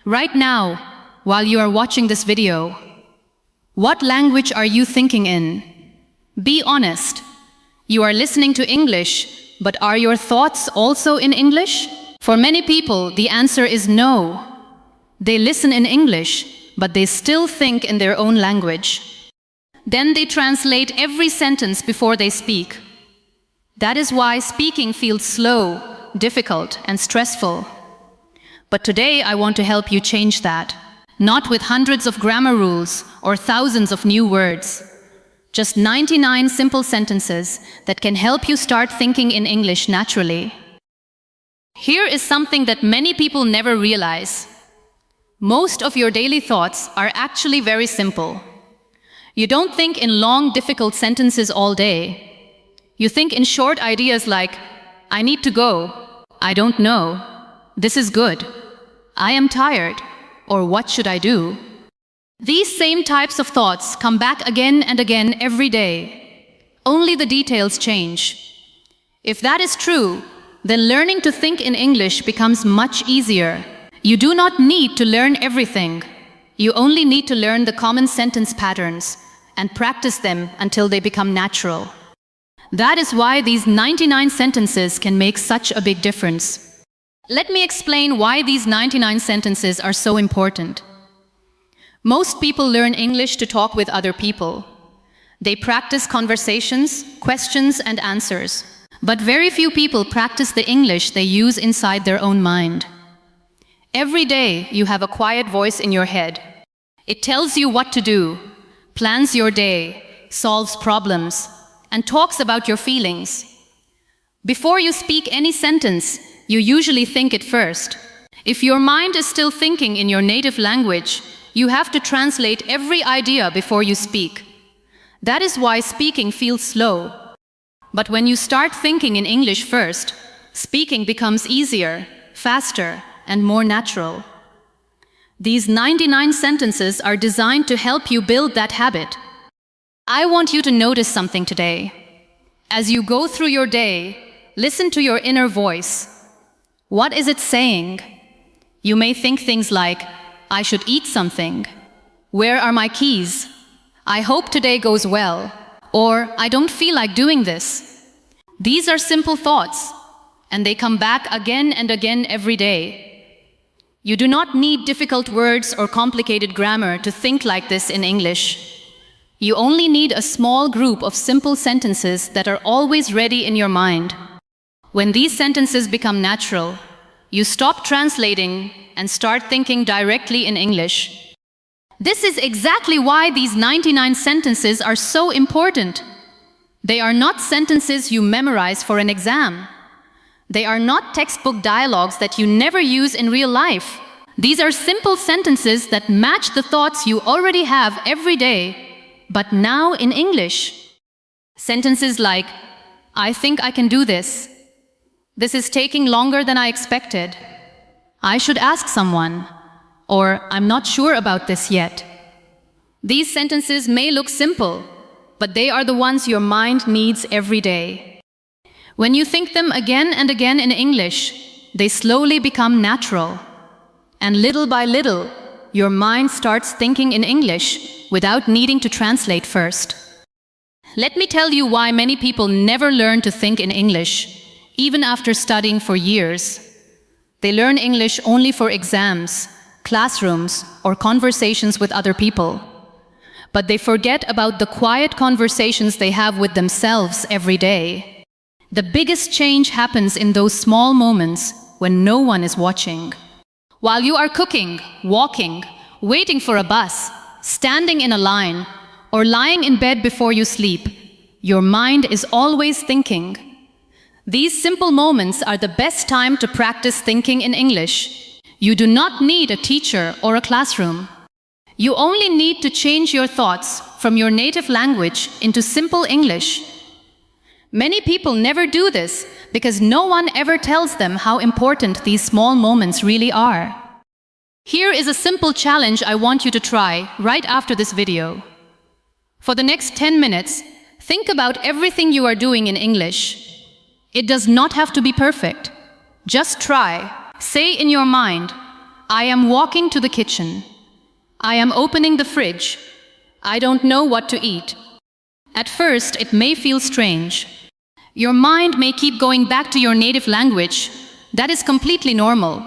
Right now, while you are watching this video, what language are you thinking in? Be honest. You are listening to English, but are your thoughts also in English? For many people, the answer is no. They listen in English, but they still think in their own language. Then they translate every sentence before they speak. That is why speaking feels slow, difficult, and stressful. But today I want to help you change that. Not with hundreds of grammar rules or thousands of new words. Just 99 simple sentences that can help you start thinking in English naturally. Here is something that many people never realize. Most of your daily thoughts are actually very simple. You don't think in long, difficult sentences all day. You think in short ideas like, I need to go, I don't know, this is good, I am tired, or what should I do? These same types of thoughts come back again and again every day. Only the details change. If that is true, then learning to think in English becomes much easier. You do not need to learn everything. You only need to learn the common sentence patterns and practice them until they become natural. That is why these 99 sentences can make such a big difference. Let me explain why these 99 sentences are so important. Most people learn English to talk with other people. They practice conversations, questions, and answers. But very few people practice the English they use inside their own mind. Every day, you have a quiet voice in your head. It tells you what to do, plans your day, solves problems, and talks about your feelings. Before you speak any sentence, you usually think it first. If your mind is still thinking in your native language, you have to translate every idea before you speak. That is why speaking feels slow. But when you start thinking in English first, speaking becomes easier, faster, and more natural. These 99 sentences are designed to help you build that habit. I want you to notice something today. As you go through your day, listen to your inner voice. What is it saying? You may think things like, I should eat something. Where are my keys? I hope today goes well. Or, I don't feel like doing this. These are simple thoughts, and they come back again and again every day. You do not need difficult words or complicated grammar to think like this in English. You only need a small group of simple sentences that are always ready in your mind. When these sentences become natural, you stop translating and start thinking directly in English. This is exactly why these 99 sentences are so important. They are not sentences you memorize for an exam. They are not textbook dialogues that you never use in real life. These are simple sentences that match the thoughts you already have every day, but now in English. Sentences like, I think I can do this. This is taking longer than I expected. I should ask someone. Or, I'm not sure about this yet. These sentences may look simple, but they are the ones your mind needs every day. When you think them again and again in English, they slowly become natural. And little by little, your mind starts thinking in English without needing to translate first. Let me tell you why many people never learn to think in English, even after studying for years. They learn English only for exams, classrooms, or conversations with other people. But they forget about the quiet conversations they have with themselves every day. The biggest change happens in those small moments when no one is watching. While you are cooking, walking, waiting for a bus, standing in a line, or lying in bed before you sleep, your mind is always thinking. These simple moments are the best time to practice thinking in English. You do not need a teacher or a classroom. You only need to change your thoughts from your native language into simple English. Many people never do this because no one ever tells them how important these small moments really are. Here is a simple challenge I want you to try right after this video. For the next 10 minutes, think about everything you are doing in English. It does not have to be perfect. Just try. Say in your mind, I am walking to the kitchen. I am opening the fridge. I don't know what to eat. At first, it may feel strange. Your mind may keep going back to your native language. That is completely normal.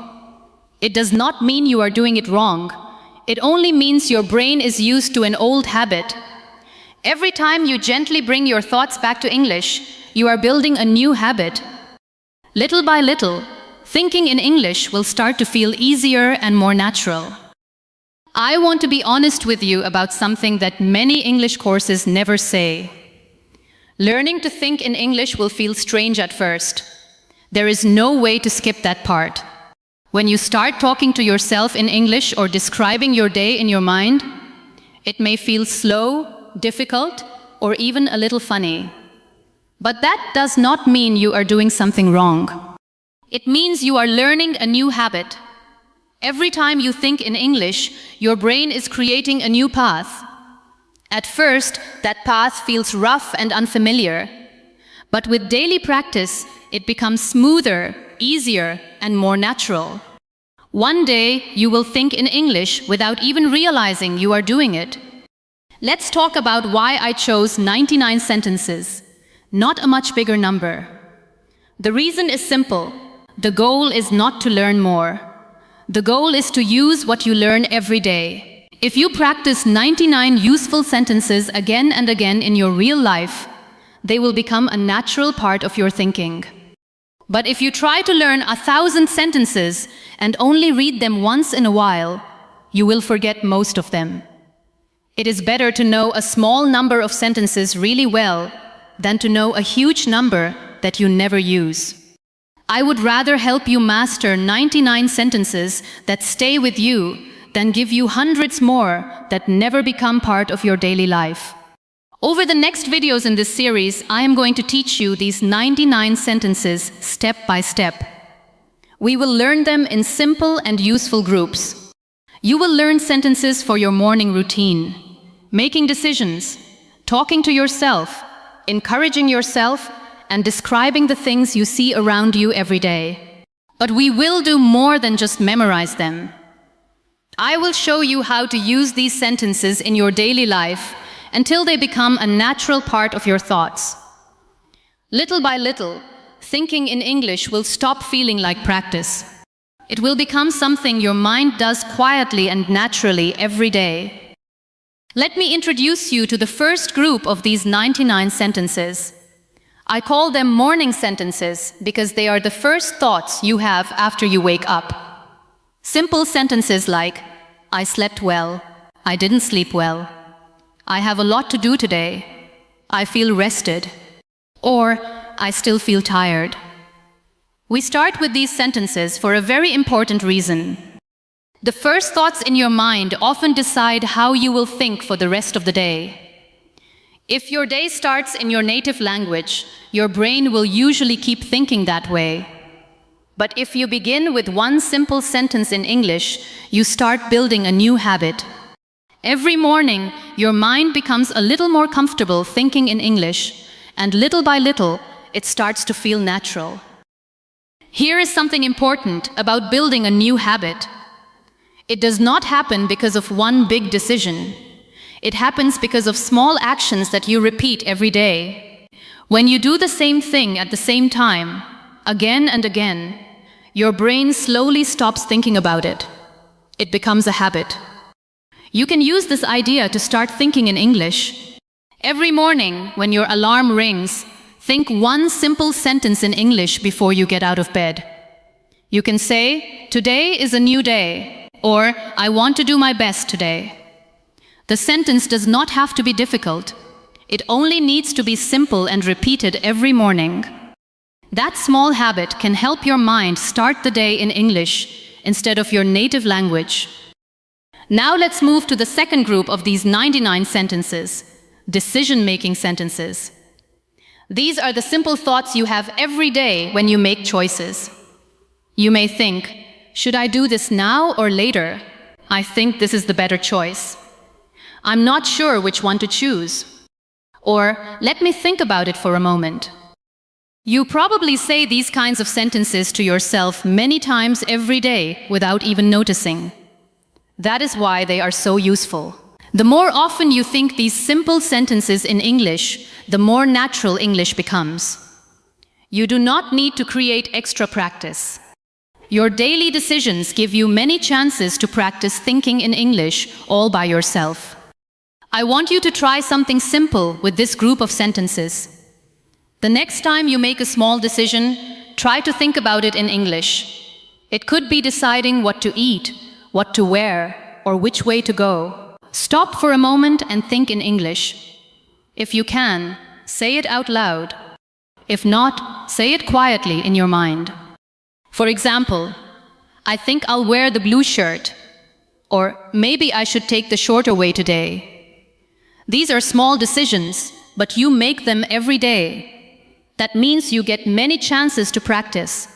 It does not mean you are doing it wrong. It only means your brain is used to an old habit. Every time you gently bring your thoughts back to English, you are building a new habit. Little by little, thinking in English will start to feel easier and more natural. I want to be honest with you about something that many English courses never say. Learning to think in English will feel strange at first. There is no way to skip that part. When you start talking to yourself in English or describing your day in your mind, it may feel slow, difficult, or even a little funny. But that does not mean you are doing something wrong. It means you are learning a new habit. Every time you think in English, your brain is creating a new path. At first, that path feels rough and unfamiliar. But with daily practice, it becomes smoother, easier, and more natural. One day, you will think in English without even realizing you are doing it. Let's talk about why I chose 99 sentences, not a much bigger number. The reason is simple. The goal is not to learn more. The goal is to use what you learn every day. If you practice 99 useful sentences again and again in your real life, they will become a natural part of your thinking. But if you try to learn 1,000 sentences and only read them once in a while, you will forget most of them. It is better to know a small number of sentences really well than to know a huge number that you never use. I would rather help you master 99 sentences that stay with you than give you hundreds more that never become part of your daily life. Over the next videos in this series, I am going to teach you these 99 sentences step by step. We will learn them in simple and useful groups. You will learn sentences for your morning routine, making decisions, talking to yourself, encouraging yourself, and describing the things you see around you every day. But we will do more than just memorize them. I will show you how to use these sentences in your daily life until they become a natural part of your thoughts. Little by little, thinking in English will stop feeling like practice. It will become something your mind does quietly and naturally every day. Let me introduce you to the first group of these 99 sentences. I call them morning sentences because they are the first thoughts you have after you wake up. Simple sentences like, I slept well, I didn't sleep well, I have a lot to do today, I feel rested, or I still feel tired. We start with these sentences for a very important reason. The first thoughts in your mind often decide how you will think for the rest of the day. If your day starts in your native language, your brain will usually keep thinking that way. But if you begin with one simple sentence in English, you start building a new habit. Every morning, your mind becomes a little more comfortable thinking in English, and little by little, it starts to feel natural. Here is something important about building a new habit. It does not happen because of one big decision. It happens because of small actions that you repeat every day. When you do the same thing at the same time, again and again, your brain slowly stops thinking about it. It becomes a habit. You can use this idea to start thinking in English. Every morning, when your alarm rings, think one simple sentence in English before you get out of bed. You can say, "Today is a new day," or "I want to do my best today." The sentence does not have to be difficult. It only needs to be simple and repeated every morning. That small habit can help your mind start the day in English instead of your native language. Now let's move to the second group of these 99 sentences, decision-making sentences. These are the simple thoughts you have every day when you make choices. You may think, should I do this now or later? I think this is the better choice. I'm not sure which one to choose. Or, let me think about it for a moment. You probably say these kinds of sentences to yourself many times every day without even noticing. That is why they are so useful. The more often you think these simple sentences in English, the more natural English becomes. You do not need to create extra practice. Your daily decisions give you many chances to practice thinking in English all by yourself. I want you to try something simple with this group of sentences. The next time you make a small decision, try to think about it in English. It could be deciding what to eat, what to wear, or which way to go. Stop for a moment and think in English. If you can, say it out loud. If not, say it quietly in your mind. For example, I think I'll wear the blue shirt, or maybe I should take the shorter way today. These are small decisions, but you make them every day. That means you get many chances to practice.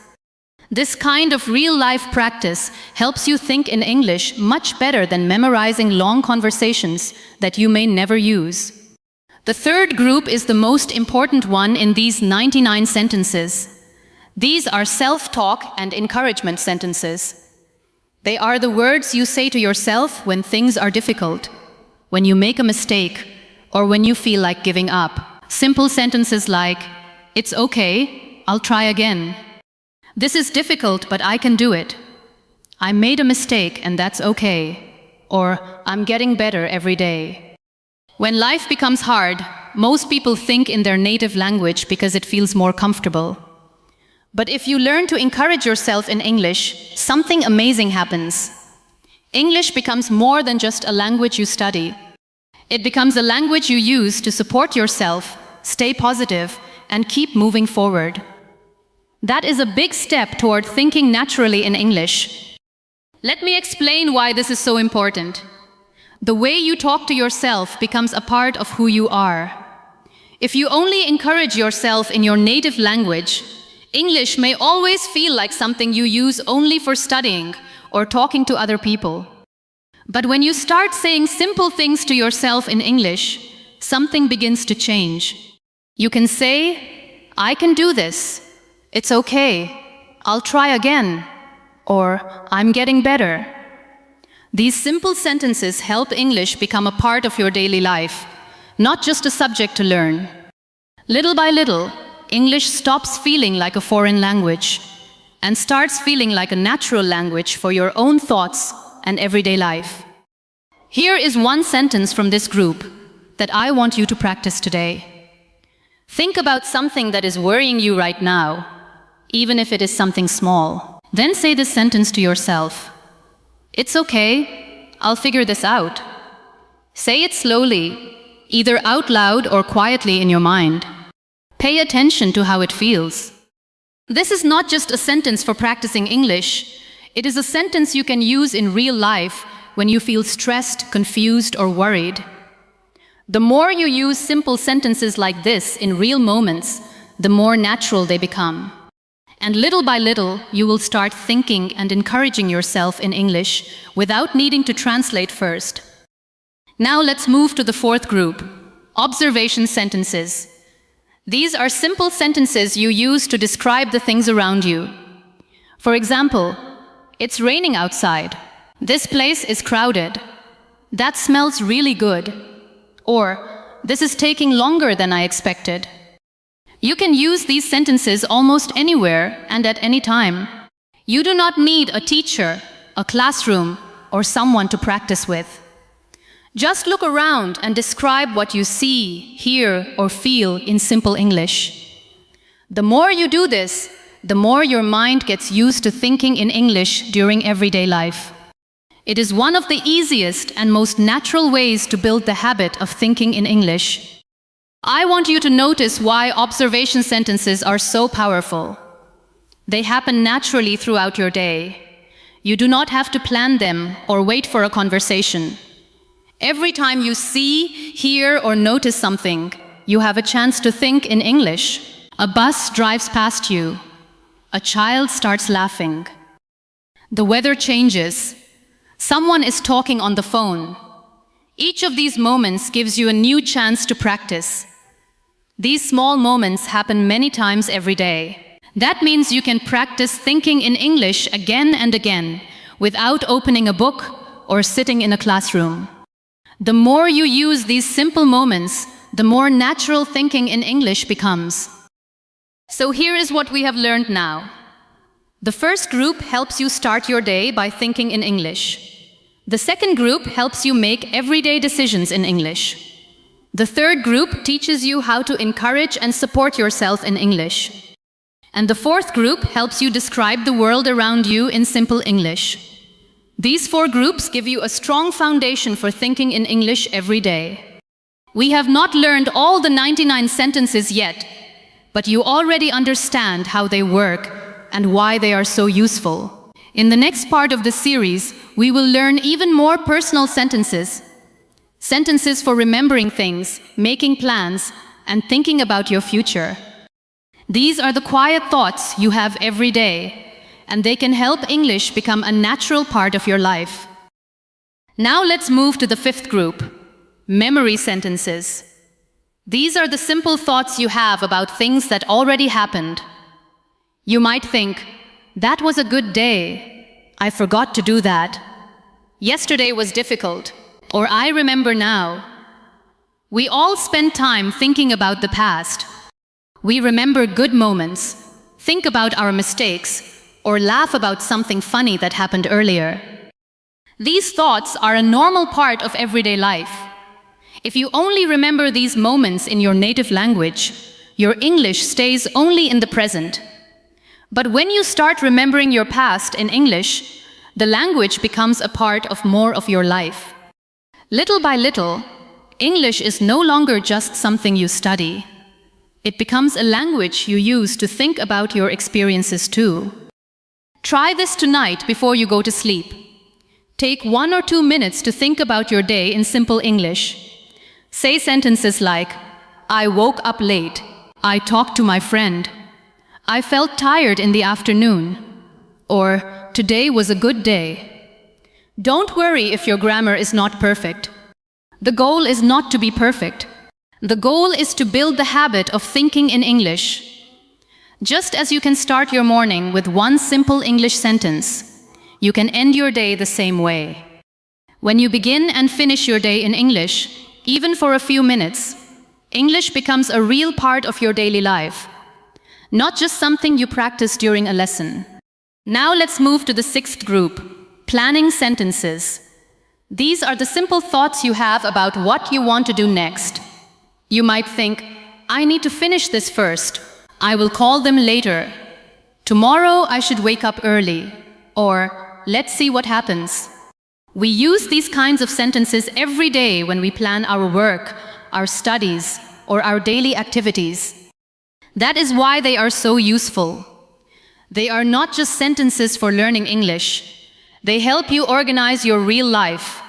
This kind of real-life practice helps you think in English much better than memorizing long conversations that you may never use. The third group is the most important one in these 99 sentences. These are self-talk and encouragement sentences. They are the words you say to yourself when things are difficult, when you make a mistake, or when you feel like giving up. Simple sentences like, "It's okay, I'll try again. This is difficult, but I can do it. I made a mistake and that's okay." Or, "I'm getting better every day." When life becomes hard, most people think in their native language because it feels more comfortable. But if you learn to encourage yourself in English, something amazing happens. English becomes more than just a language you study. It becomes a language you use to support yourself, stay positive, and keep moving forward. That is a big step toward thinking naturally in English. Let me explain why this is so important. The way you talk to yourself becomes a part of who you are. If you only encourage yourself in your native language, English may always feel like something you use only for studying or talking to other people. But when you start saying simple things to yourself in English, something begins to change. You can say, "I can do this. It's okay. I'll try again." Or, "I'm getting better." These simple sentences help English become a part of your daily life, not just a subject to learn. Little by little, English stops feeling like a foreign language and starts feeling like a natural language for your own thoughts and everyday life. Here is one sentence from this group that I want you to practice today. Think about something that is worrying you right now, even if it is something small. Then say this sentence to yourself. "It's okay, I'll figure this out." Say it slowly, either out loud or quietly in your mind. Pay attention to how it feels. This is not just a sentence for practicing English. It is a sentence you can use in real life when you feel stressed, confused, or worried. The more you use simple sentences like this in real moments, the more natural they become. And little by little, you will start thinking and encouraging yourself in English without needing to translate first. Now let's move to the fourth group, observation sentences. These are simple sentences you use to describe the things around you. For example, "It's raining outside." "This place is crowded." "That smells really good." Or, "This is taking longer than I expected." You can use these sentences almost anywhere and at any time. You do not need a teacher, a classroom, or someone to practice with. Just look around and describe what you see, hear, or feel in simple English. The more you do this, the more your mind gets used to thinking in English during everyday life. It is one of the easiest and most natural ways to build the habit of thinking in English. I want you to notice why observation sentences are so powerful. They happen naturally throughout your day. You do not have to plan them or wait for a conversation. Every time you see, hear, or notice something, you have a chance to think in English. A bus drives past you. A child starts laughing. The weather changes. Someone is talking on the phone. Each of these moments gives you a new chance to practice. These small moments happen many times every day. That means you can practice thinking in English again and again without opening a book or sitting in a classroom. The more you use these simple moments, the more natural thinking in English becomes. So here is what we have learned now. The first group helps you start your day by thinking in English. The second group helps you make everyday decisions in English. The third group teaches you how to encourage and support yourself in English. And the fourth group helps you describe the world around you in simple English. These four groups give you a strong foundation for thinking in English every day. We have not learned all the 99 sentences yet, but you already understand how they work and why they are so useful. In the next part of the series, we will learn even more personal sentences. Sentences for remembering things, making plans, and thinking about your future. These are the quiet thoughts you have every day, and they can help English become a natural part of your life. Now let's move to the fifth group, memory sentences. These are the simple thoughts you have about things that already happened. You might think, that was a good day. I forgot to do that. Yesterday was difficult. Or I remember now. We all spend time thinking about the past. We remember good moments, think about our mistakes, or laugh about something funny that happened earlier. These thoughts are a normal part of everyday life. If you only remember these moments in your native language, your English stays only in the present. But when you start remembering your past in English, the language becomes a part of more of your life. Little by little, English is no longer just something you study. It becomes a language you use to think about your experiences too. Try this tonight before you go to sleep. Take 1 or 2 minutes to think about your day in simple English. Say sentences like, I woke up late. I talked to my friend. I felt tired in the afternoon. Or, today was a good day. Don't worry if your grammar is not perfect. The goal is not to be perfect. The goal is to build the habit of thinking in English. Just as you can start your morning with one simple English sentence, you can end your day the same way. When you begin and finish your day in English, even for a few minutes, English becomes a real part of your daily life, not just something you practice during a lesson. Now let's move to the sixth group. Planning sentences. These are the simple thoughts you have about what you want to do next. You might think, I need to finish this first. I will call them later. Tomorrow I should wake up early. Or, let's see what happens. We use these kinds of sentences every day when we plan our work, our studies, or our daily activities. That is why they are so useful. They are not just sentences for learning English. They help you organize your real life.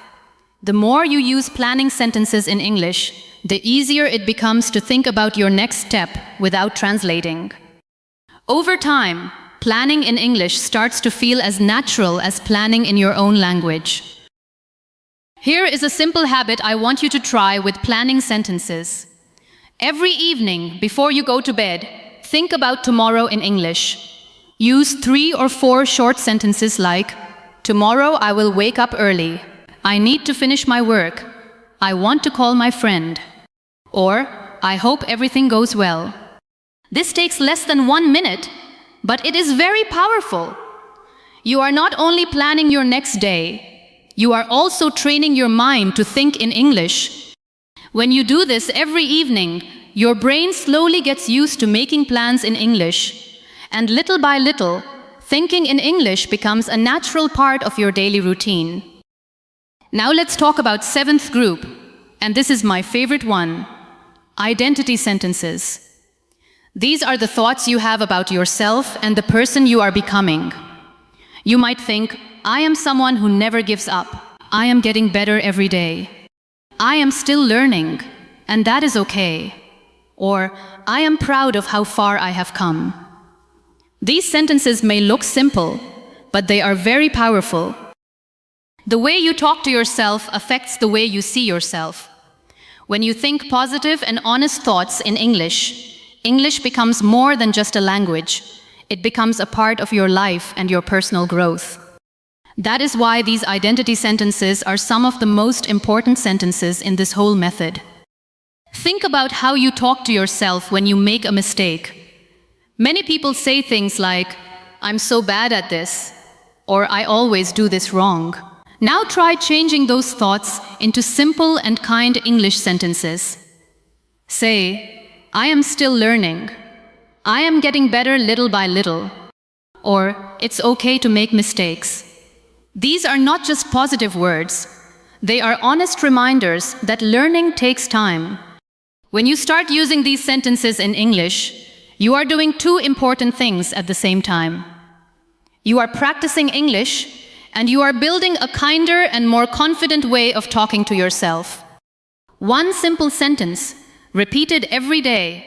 The more you use planning sentences in English, the easier it becomes to think about your next step without translating. Over time, planning in English starts to feel as natural as planning in your own language. Here is a simple habit I want you to try with planning sentences. Every evening, before you go to bed, think about tomorrow in English. Use 3 or 4 short sentences like, tomorrow I will wake up early. I need to finish my work. I want to call my friend. Or, I hope everything goes well. This takes less than 1 minute, but it is very powerful. You are not only planning your next day, you are also training your mind to think in English. When you do this every evening, your brain slowly gets used to making plans in English, and little by little, thinking in English becomes a natural part of your daily routine. Now let's talk about 7th group, and this is my favorite one, identity sentences. These are the thoughts you have about yourself and the person you are becoming. You might think, I am someone who never gives up. I am getting better every day. I am still learning, and that is okay. Or, I am proud of how far I have come. These sentences may look simple, but they are very powerful. The way you talk to yourself affects the way you see yourself. When you think positive and honest thoughts in English, English becomes more than just a language. It becomes a part of your life and your personal growth. That is why these identity sentences are some of the most important sentences in this whole method. Think about how you talk to yourself when you make a mistake. Many people say things like, "I'm so bad at this," or "I always do this wrong." Now try changing those thoughts into simple and kind English sentences. Say, "I am still learning," "I am getting better little by little," or "It's okay to make mistakes." These are not just positive words. They are honest reminders that learning takes time. When you start using these sentences in English, you are doing two important things at the same time. You are practicing English, and you are building a kinder and more confident way of talking to yourself. One simple sentence, repeated every day,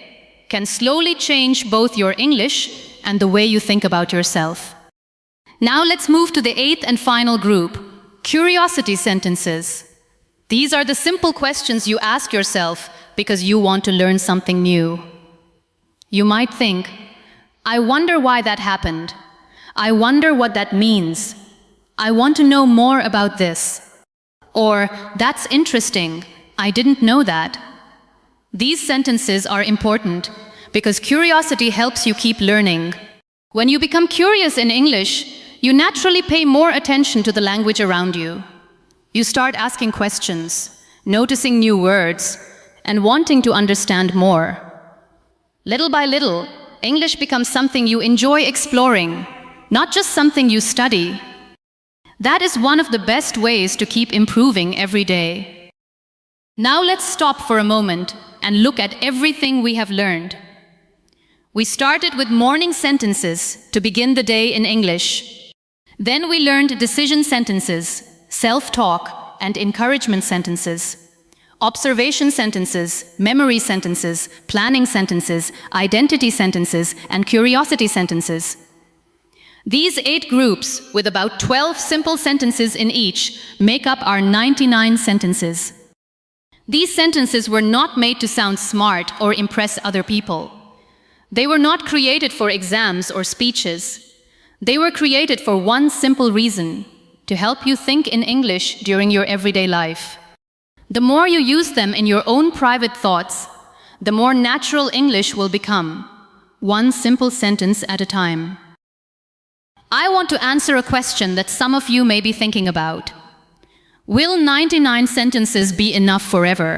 can slowly change both your English and the way you think about yourself. Now let's move to the eighth and final group, curiosity sentences. These are the simple questions you ask yourself because you want to learn something new. You might think, "I wonder why that happened. I wonder what that means. I want to know more about this." Or, "That's interesting. I didn't know that." These sentences are important because curiosity helps you keep learning. When you become curious in English, you naturally pay more attention to the language around you. You start asking questions, noticing new words, and wanting to understand more. Little by little, English becomes something you enjoy exploring, not just something you study. That is one of the best ways to keep improving every day. Now let's stop for a moment and look at everything we have learned. We started with morning sentences to begin the day in English. Then we learned decision sentences, self-talk, and encouragement sentences, observation sentences, memory sentences, planning sentences, identity sentences, and curiosity sentences. These 8 groups, with about 12 simple sentences in each, make up our 99 sentences. These sentences were not made to sound smart or impress other people. They were not created for exams or speeches. They were created for one simple reason: to help you think in English during your everyday life. The more you use them in your own private thoughts, the more natural English will become, one simple sentence at a time. I want to answer a question that some of you may be thinking about. Will 99 sentences be enough forever?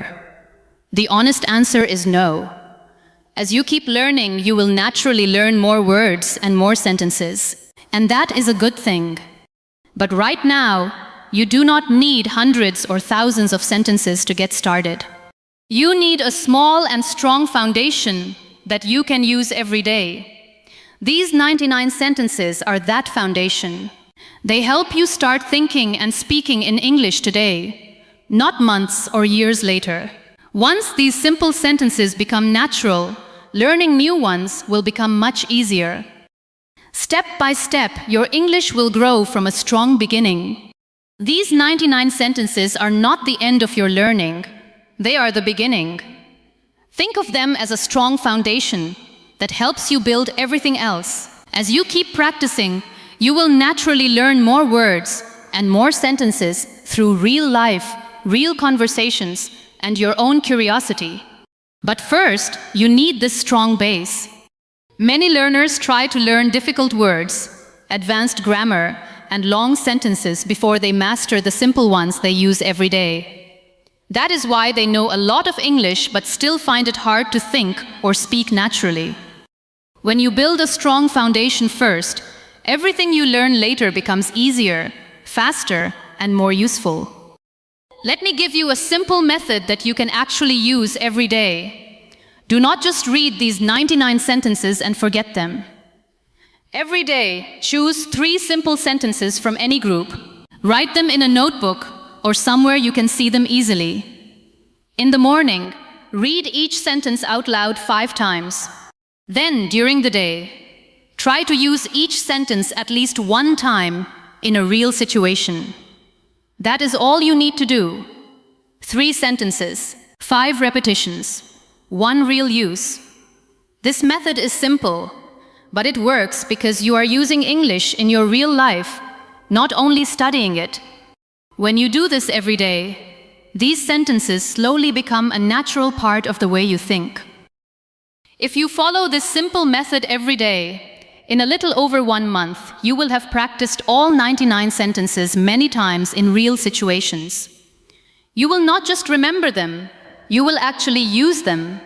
The honest answer is no. As you keep learning, you will naturally learn more words and more sentences, and that is a good thing. But right now, you do not need hundreds or thousands of sentences to get started. You need a small and strong foundation that you can use every day. These 99 sentences are that foundation. They help you start thinking and speaking in English today, not months or years later. Once these simple sentences become natural, learning new ones will become much easier. Step by step, your English will grow from a strong beginning. These 99 sentences are not the end of your learning. They are the beginning. Think of them as a strong foundation that helps you build everything else. As you keep practicing, you will naturally learn more words and more sentences through real life, real conversations, and your own curiosity. But first, you need this strong base. Many learners try to learn difficult words, advanced grammar, and long sentences before they master the simple ones they use every day. That is why they know a lot of English but still find it hard to think or speak naturally. When you build a strong foundation first, everything you learn later becomes easier, faster, and more useful. Let me give you a simple method that you can actually use every day. Do not just read these 99 sentences and forget them. Every day, choose 3 simple sentences from any group. Write them in a notebook or somewhere you can see them easily. In the morning, read each sentence out loud 5 times. Then, during the day, try to use each sentence at least 1 time in a real situation. That is all you need to do. 3 sentences, 5 repetitions, 1 real use. This method is simple, but it works because you are using English in your real life, not only studying it. When you do this every day, these sentences slowly become a natural part of the way you think. If you follow this simple method every day, in a little over 1 month, you will have practiced all 99 sentences many times in real situations. You will not just remember them, you will actually use them.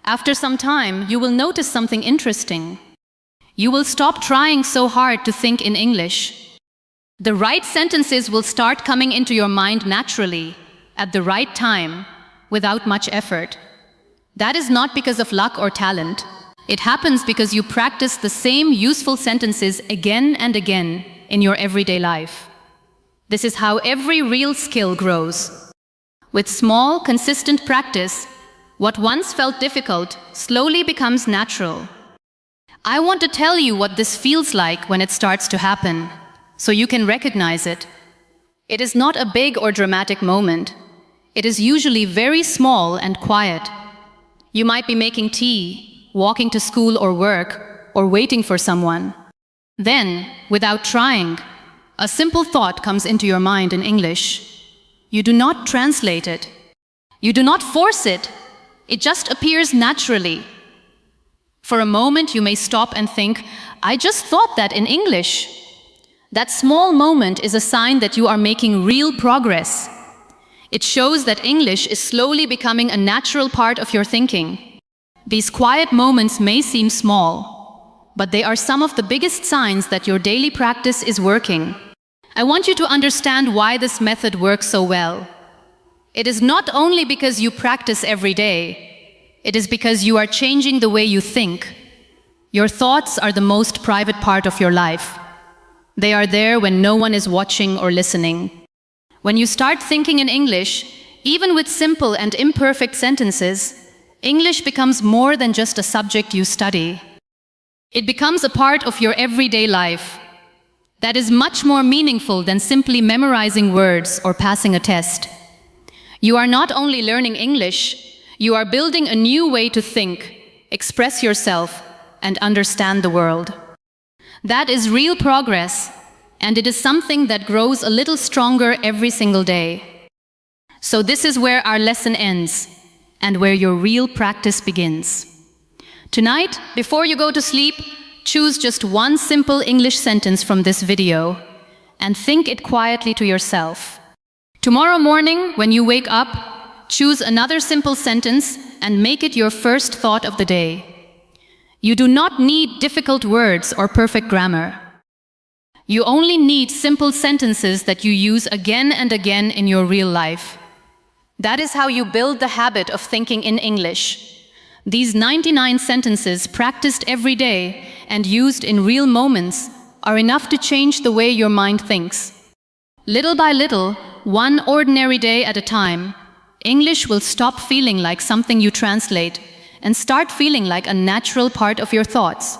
After some time, you will notice something interesting. You will stop trying so hard to think in English. The right sentences will start coming into your mind naturally, at the right time, without much effort. That is not because of luck or talent. It happens because you practice the same useful sentences again and again in your everyday life. This is how every real skill grows. With small, consistent practice, what once felt difficult slowly becomes natural. I want to tell you what this feels like when it starts to happen, so you can recognize it. It is not a big or dramatic moment. It is usually very small and quiet. You might be making tea, walking to school or work, or waiting for someone. Then, without trying, a simple thought comes into your mind in English. You do not translate it. You do not force it. It just appears naturally. For a moment, you may stop and think, I just thought that in English. That small moment is a sign that you are making real progress. It shows that English is slowly becoming a natural part of your thinking. These quiet moments may seem small, but they are some of the biggest signs that your daily practice is working. I want you to understand why this method works so well. It is not only because you practice every day, it is because you are changing the way you think. Your thoughts are the most private part of your life. They are there when no one is watching or listening. When you start thinking in English, even with simple and imperfect sentences, English becomes more than just a subject you study. It becomes a part of your everyday life. That is much more meaningful than simply memorizing words or passing a test. You are not only learning English, you are building a new way to think, express yourself, and understand the world. That is real progress, and it is something that grows a little stronger every single day. So this is where our lesson ends, and where your real practice begins. Tonight, before you go to sleep, choose just one simple English sentence from this video and think it quietly to yourself. Tomorrow morning, when you wake up, choose another simple sentence and make it your first thought of the day. You do not need difficult words or perfect grammar. You only need simple sentences that you use again and again in your real life. That is how you build the habit of thinking in English. These 99 sentences practiced every day and used in real moments are enough to change the way your mind thinks. Little by little, one ordinary day at a time, English will stop feeling like something you translate and start feeling like a natural part of your thoughts.